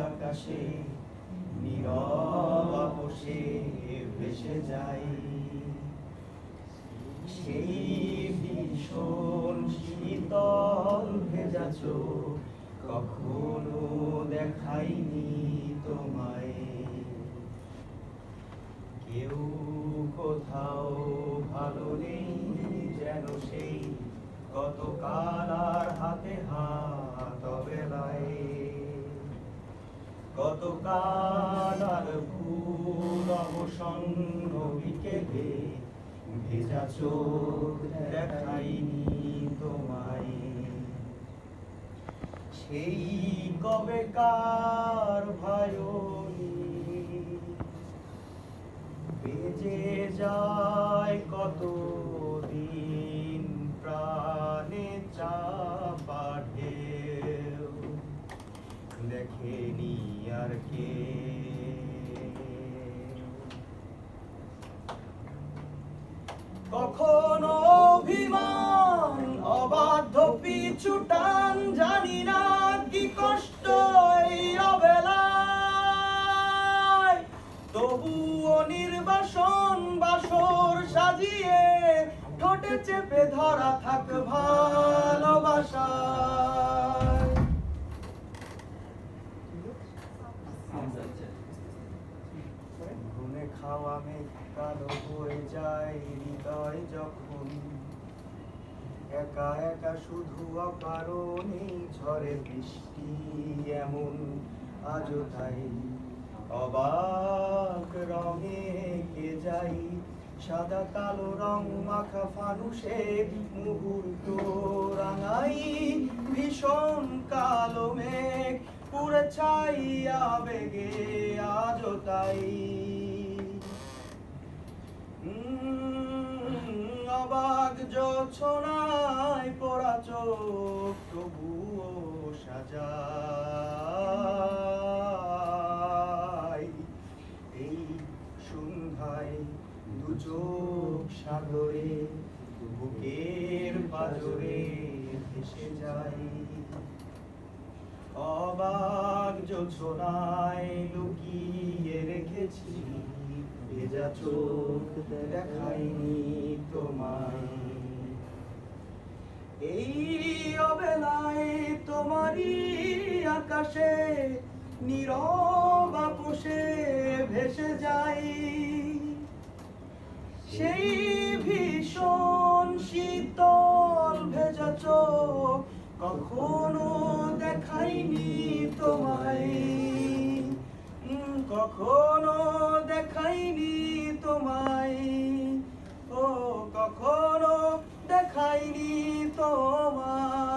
আকাশে নীরব আপোষে ভেসে যাই। সেই ভীষণ শীতল ভেজা চোখ কখনো দেখাইনি তোমায়। কেউ কোথাও ভালো নেই যেন সেই গতকাল আর হাতে হাত অবেলায়। গতকাল আর ভুল অবসন্ন বিকেলে ভেজা চোখ দেখাইনি তোমায়। সেই কবেকার ভায়োনি বেজে যায় কত দিন প্রাণে চাপা ঢেউ দেখেনি আর কে। কখনো অভিমান অবাধ্য পিছু টান জানি না কি কষ্ট এই অবেলায়। তবুও নির্বাসন বাসর সাজিয়ে ঠোঁটে চেপে ধরা থাক ভালোবাসায়। ঘুমে খাওয়া মেঘ কালো হয়ে যায় হৃদয় যখন একা একা শুধু অকারণে ঝড়ে বৃষ্টি এমন আজও তাই। অবাক রঙে কে যাই সাদা কালো রং মাখা ফানুষে মুহূর্ত রাঙাই। ভীষণ কালো মেঘ পুরে ছাইয়া বেগে আজও তাই। অবাক জোছনায় পড়া চোখ তবুও সাজাই। এই সন্ধ্যায় দু চোখ সাগরে বুকের পাজরে ভেসে যাই। অবাক জোছনায় লুকিয়ে রেখেছি ভেজা চোখ দেখাইনি তোমায়। এই অবেলায় তোমারই আকাশে নীরব আপোষে ভেসে যাই। সেই ভীষণ শীতল ভেজা চোখ কখনো দেখাইনি তোমায়। কখনো দেখাইনি তোমায়। ও কখনো দেখাইনি তোমায়।